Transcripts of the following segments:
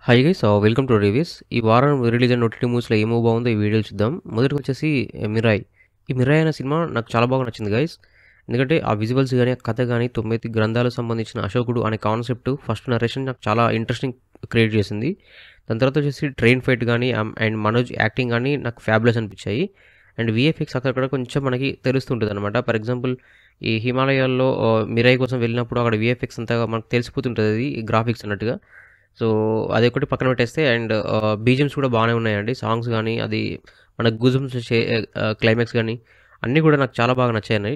Hi guys welcome two reviews. ఈ వారం release అయిన ఓటీటీ మూవీస్లో ఏ మూవీ బాగుందో ఈ వీడియోలో చూద్దాం. మొదటికి వచ్చేసి మిరాయ్. ఈ మిరాయ్ అనే సినిమా నాకు చాలా బాగా నచ్చింది గైస్. ఎందుకంటే ఆ విజువల్స్ కానీ ఆ కథ కానీ 9 గ్రంథాలకు సంబంధించిన అశోకుడు అనే కాన్సెప్ట్ ఫస్ట్ నరేషన్ నాకు చాలా ఇంట్రెస్టింగ్ క్రియేట్ చేసింది. దాని తర్వాత వచ్చేసి ట్రైన్ ఫైట్ కానీ అండ్ మనోజ్ యాక్టింగ్ కానీ నాకు ఫ్యాబులస్ అనిపించాయి. అండ్ విఎఫ్ఎక్స్ అక్కడ కొంచెం మనకి తెలుస్తుంటుంది అనమాట. ఫర్ ఎగ్జాంపుల్ ఈ హిమాలయాల్లో మిరాయ్ కోసం వెళ్ళినప్పుడు అక్కడ విఎఫ్ఎక్స్ అంతా మనకు తెలిసిపోతుంటుంది, అది గ్రాఫిక్స్ అన్నట్టుగా. సో అదొకటి పక్కన పెట్టేస్తే అండ్ బీజిఎమ్స్ కూడా బాగానే ఉన్నాయండి. సాంగ్స్ కానీ అది మనకు గూజమ్స్ వచ్చే క్లైమాక్స్ కానీ అన్నీ కూడా నాకు చాలా బాగా నచ్చాయి.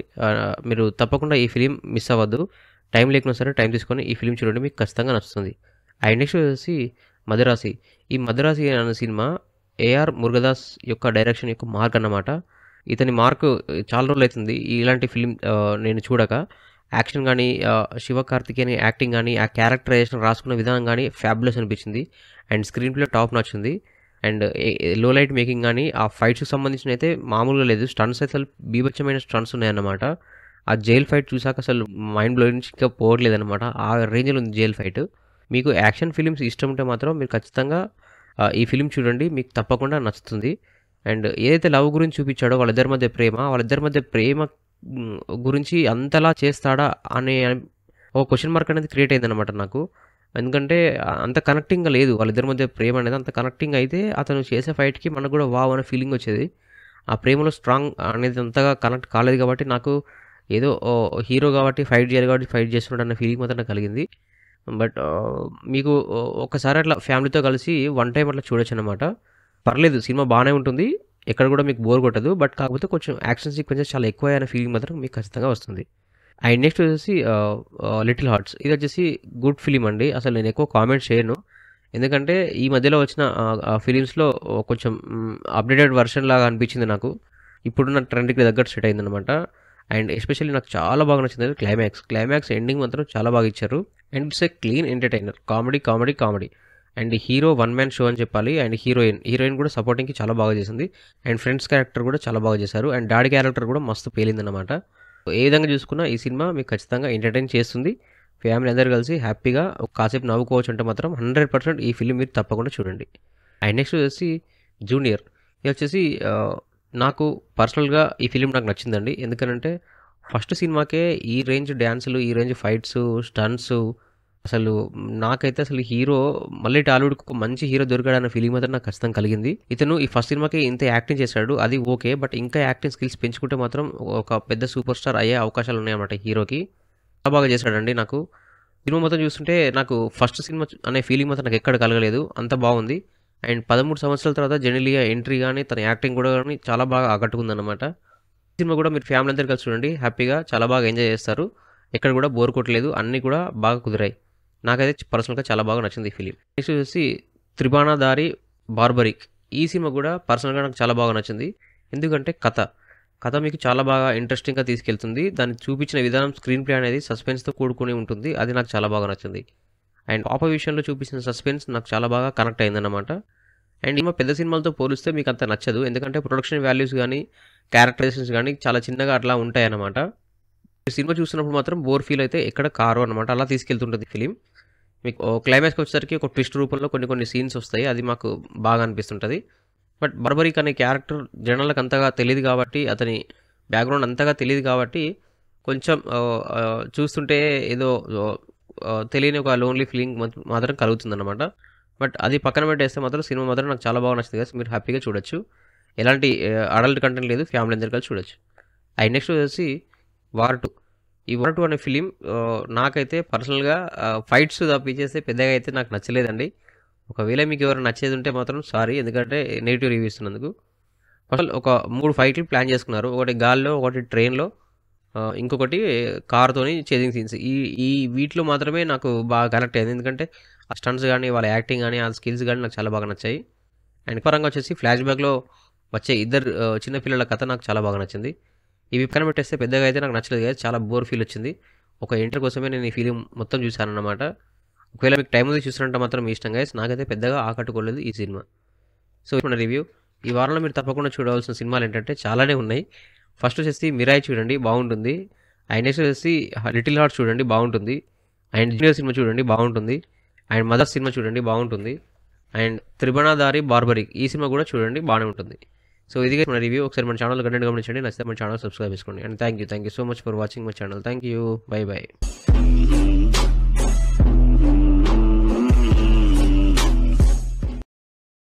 మీరు తప్పకుండా ఈ ఫిలిం మిస్ అవ్వద్దు. టైం లేకున్నా సరే టైం తీసుకొని ఈ ఫిలిం చూడండి, మీకు ఖచ్చితంగా నచ్చుతుంది. అండ్ నెక్స్ట్ వచ్చేసి మదరాసి. ఈ మదరాసి అనే సినిమా ఏఆర్ మురుగదాస్ యొక్క డైరెక్షన్ యొక్క మార్క్ అన్నమాట. ఇతని మార్క్ చాలా రోజులు అవుతుంది ఇలాంటి ఫిలిం నేను చూడక. యాక్షన్ కానీ శివకార్తికేయన్ యాక్టింగ్ కానీ ఆ క్యారెక్టరైజేషన్ రాసుకున్న విధానం కానీ ఫ్యాబులస్ అనిపించింది. అండ్ స్క్రీన్ ప్లే టాప్ నచ్చింది. అండ్ లో లైట్ మేకింగ్ కానీ ఆ ఫైట్స్కి సంబంధించిన అయితే మామూలుగా లేదు. స్టంట్స్ అయితే అసలు బీభత్సమైన స్టంట్స్ ఉన్నాయన్నమాట. ఆ జైల్ ఫైట్ చూసాక అసలు మైండ్ బ్లోయింగ్ నుంచి ఇంకా పోవట్లేదు అనమాట. ఆ రేంజ్లో ఉంది జైల్ ఫైట్. మీకు యాక్షన్ ఫిలిమ్స్ ఇష్టం ఉంటే మాత్రం మీరు ఖచ్చితంగా ఈ ఫిలిం చూడండి, మీకు తప్పకుండా నచ్చుతుంది. అండ్ ఏదైతే లవ్ గురించి చూపించాడో వాళ్ళిద్దరి మధ్య ప్రేమ గురించి అంతలా చేస్తాడా అనే ఒక క్వశ్చన్ మార్క్ అనేది క్రియేట్ అయిందనమాట నాకు. ఎందుకంటే అంత కనెక్టింగ్గా లేదు వాళ్ళిద్దరి మధ్య ప్రేమ అనేది. అంత కనెక్టింగ్ అయితే అతను చేసే ఫైట్కి మనకు కూడా వావ్ అనే ఫీలింగ్ వచ్చేది. ఆ ప్రేమలో స్ట్రాంగ్ అనేది అంతగా కనెక్ట్ కాలేదు కాబట్టి నాకు ఏదో హీరో కాబట్టి ఫైట్ చేయాలి కాబట్టి ఫైట్ చేస్తున్నాడు అన్న ఫీలింగ్ మాత్రం నాకు కలిగింది. బట్ మీకు ఒకసారి అట్లా ఫ్యామిలీతో కలిసి వన్ టైం అట్లా చూడొచ్చు అనమాట. పర్లేదు, సినిమా బాగానే ఉంటుంది, ఎక్కడ కూడా మీకు బోర్ కొట్టదు. బట్ కాకపోతే కొంచెం యాక్షన్ సీక్వెన్సెస్ చాలా ఎక్కువ అనే ఫీలింగ్ మాత్రం మీకు ఖచ్చితంగా వస్తుంది. అండ్ నెక్స్ట్ వచ్చేసి లిటిల్ హార్ట్స్. ఇది వచ్చేసి గుడ్ ఫిలిం అండి. అసలు నేను ఎక్కువ కామెంట్స్ చేయను, ఎందుకంటే ఈ మధ్యలో వచ్చిన ఫిలిమ్స్లో కొంచెం అప్డేటెడ్ వర్షన్ లాగా అనిపించింది నాకు. ఇప్పుడున్న ట్రెండ్కి తగ్గట్టు సెట్ అయిందనమాట. అండ్ ఎస్పెషల్లీ నాకు చాలా బాగా నచ్చింది క్లైమాక్స్ ఎండింగ్ మాత్రం చాలా బాగా ఇచ్చారు. And it's a clean entertainer, comedy. And hero one man show అని చెప్పాలి. అండ్ హీరోయిన్ కూడా సపోర్టింగ్కి చాలా బాగా చేసింది. అండ్ ఫ్రెండ్స్ క్యారెక్టర్ కూడా చాలా బాగా చేశారు. అండ్ డాడీ క్యారెక్టర్ కూడా మస్తు పేలిందనమాట. ఏ విధంగా చూసుకున్నా ఈ సినిమా మీకు ఖచ్చితంగా ఎంటర్టైన్ చేస్తుంది. ఫ్యామిలీ అందరూ కలిసి హ్యాపీగా కాసేపు నవ్వుకోవచ్చు అంటే మాత్రం 100% ఈ ఫిలిం మీరు తప్పకుండా చూడండి. అండ్ నెక్స్ట్ వచ్చేసి జూనియర్. ఇది వచ్చేసి నాకు పర్సనల్గా ఈ ఫిలిం నాకు నచ్చిందండి. ఎందుకంటే ఫస్ట్ సినిమాకే ఈ రేంజ్ డ్యాన్సులు, ఈ రేంజ్ ఫైట్స్, స్టంట్స్, అసలు నాకైతే అసలు హీరో మళ్ళీ టాలీవుడ్కి ఒక మంచి హీరో దొరికాడన్న ఫీలింగ్ మాత్రం నాకు ఖచ్చితంగా కలిగింది. ఇతను ఈ ఫస్ట్ సినిమాకి ఇంత యాక్టింగ్ చేశాడు, అది ఓకే. బట్ ఇంకా యాక్టింగ్ స్కిల్స్ పెంచుకుంటే మాత్రం ఒక పెద్ద సూపర్ స్టార్ అయ్యే అవకాశాలు ఉన్నాయన్నమాట హీరోకి. చాలా బాగా చేశాడండి. నాకు సినిమా మొత్తం చూస్తుంటే నాకు ఫస్ట్ సినిమా అనే ఫీలింగ్ మాత్రం నాకు ఎక్కడ కలగలేదు, అంత బాగుంది. అండ్ 13 సంవత్సరాల తర్వాత జెనెలియా ఎంట్రీ కానీ తన యాక్టింగ్ కూడా కానీ చాలా బాగా ఆకట్టుకుందన్నమాట. సినిమా కూడా మీరు ఫ్యామిలీ అందరూ కలిసి చూడండి, హ్యాపీగా చాలా బాగా ఎంజాయ్ చేస్తారు. ఎక్కడ కూడా బోర్ కొట్టలేదు, అన్నీ కూడా బాగా కుదిరాయి. నాకైతే పర్సనల్గా చాలా బాగా నచ్చింది ఈ ఫిలిం. నెక్స్ట్ వచ్చేసి త్రిబాణాధారి బార్బరిక్. ఈ సినిమా కూడా పర్సనల్గా నాకు చాలా బాగా నచ్చింది. ఎందుకంటే కథ మీకు చాలా బాగా ఇంట్రెస్టింగ్గా తీసుకెళ్తుంది. దాన్ని చూపించిన విధానం, స్క్రీన్ ప్లే అనేది సస్పెన్స్తో కూడుకుని ఉంటుంది, అది నాకు చాలా బాగా నచ్చింది. అండ్ పాప విషయంలో చూపించిన సస్పెన్స్ నాకు చాలా బాగా కనెక్ట్ అయిందన్నమాట. అండ్ ఈ పెద్ద సినిమాలతో పోలిస్తే మీకు అంత నచ్చదు, ఎందుకంటే ప్రొడక్షన్ వాల్యూస్ కానీ క్యారెక్టరైజేషన్స్ కానీ చాలా చిన్నగా అట్లా ఉంటాయన్నమాట. సినిమా చూస్తున్నప్పుడు మాత్రం బోర్ ఫీల్ అయితే ఎక్కడ కారు అనమాట, అలా తీసుకెళ్తుంటుంది ఫిలిం. మీకు క్లైమాక్స్కి వచ్చేసరికి ఒక ట్విస్ట్ రూపంలో కొన్ని సీన్స్ వస్తాయి, అది మాకు బాగా అనిపిస్తుంటుంది. బట్ బర్బరిక్ అనే క్యారెక్టర్ జనాలకు అంతగా తెలియదు కాబట్టి, అతని బ్యాక్గ్రౌండ్ అంతగా తెలియదు కాబట్టి కొంచెం చూస్తుంటే ఏదో తెలియని ఒక లోన్లీ ఫీలింగ్ మాత్రం కలుగుతుందన్నమాట. బట్ అది పక్కన పెట్టేస్తే మాత్రం సినిమా మాత్రం నాకు చాలా బాగా నచ్చింది కదా, మీరు హ్యాపీగా చూడొచ్చు. ఎలాంటి అడల్ట్ కంటెంట్ లేదు, ఫ్యామిలీ అందరు కలిసి చూడొచ్చు. అండ్ నెక్స్ట్ వచ్చేసి వార్ 2. ఈ వార్ 2 అనే ఫిలిం నాకైతే పర్సనల్గా ఫైట్స్ తప్పించేస్తే పెద్దగా అయితే నాకు నచ్చలేదండి. ఒకవేళ మీకు ఎవరైనా నచ్చేది ఉంటే మాత్రం సారీ, ఎందుకంటే నెగిటివ్ రివ్యూ ఇస్తున్నందుకు. అసలు ఒక 3 ఫైట్లు ప్లాన్ చేసుకున్నారు, ఒకటి గాల్లో, ఒకటి ట్రైన్లో, ఇంకొకటి కార్తోని చేజింగ్ సీన్స్. ఈ వీటిలో మాత్రమే నాకు బాగా కనెక్ట్ అయింది, ఎందుకంటే ఆ స్టంట్స్ కానీ వాళ్ళ యాక్టింగ్ కానీ ఆ స్కిల్స్ కానీ నాకు చాలా బాగా నచ్చాయి. అండ్ పరంగా వచ్చేసి ఫ్లాష్ బ్యాక్లో వచ్చే ఇద్దరు చిన్నపిల్లల కథ నాకు చాలా బాగా నచ్చింది. ఇవి పక్కన పెట్టేస్తే పెద్దగా అయితే నాకు నచ్చలేదు కదా, చాలా బోర్ ఫీల్ వచ్చింది. ఒక ఎంటర్ కోసమే నేను ఈ ఫిలిం మొత్తం చూశానన్నమాట. ఒకవేళ మీకు టైం ఉంది చూసినట్టు మాత్రం మీ ఇష్టం గైస్, నాకైతే పెద్దగా ఆకట్టుకోలేదు ఈ సినిమా. సో ఇప్పుడు రివ్యూ, ఈ వారంలో మీరు తప్పకుండా చూడవలసిన సినిమాలు ఏంటంటే చాలానే ఉన్నాయి. ఫస్ట్ వచ్చేసి మిరాయ్ చూడండి, బాగుంటుంది. అండ్ నెక్స్ట్ వచ్చేసి లిటిల్ హార్ట్స్ చూడండి, బాగుంటుంది. అండ్ జూనియర్ సినిమా చూడండి, బాగుంటుంది. అండ్ మదర్ సినిమా చూడండి, బాగుంటుంది. అండ్ త్రిబణధారి బార్బరిక్ ఈ సినిమా కూడా చూడండి, బాగానే ఉంటుంది. సో ఇది మన రివ్యూ. ఒకసారి మన ఛానల్ కంటెంట్ గమనించండి, నచ్చితే మన ఛానల్ సబ్స్క్రైబ్ చేసుకోండి. And thank you so much for watching my channel. Thank you, by by.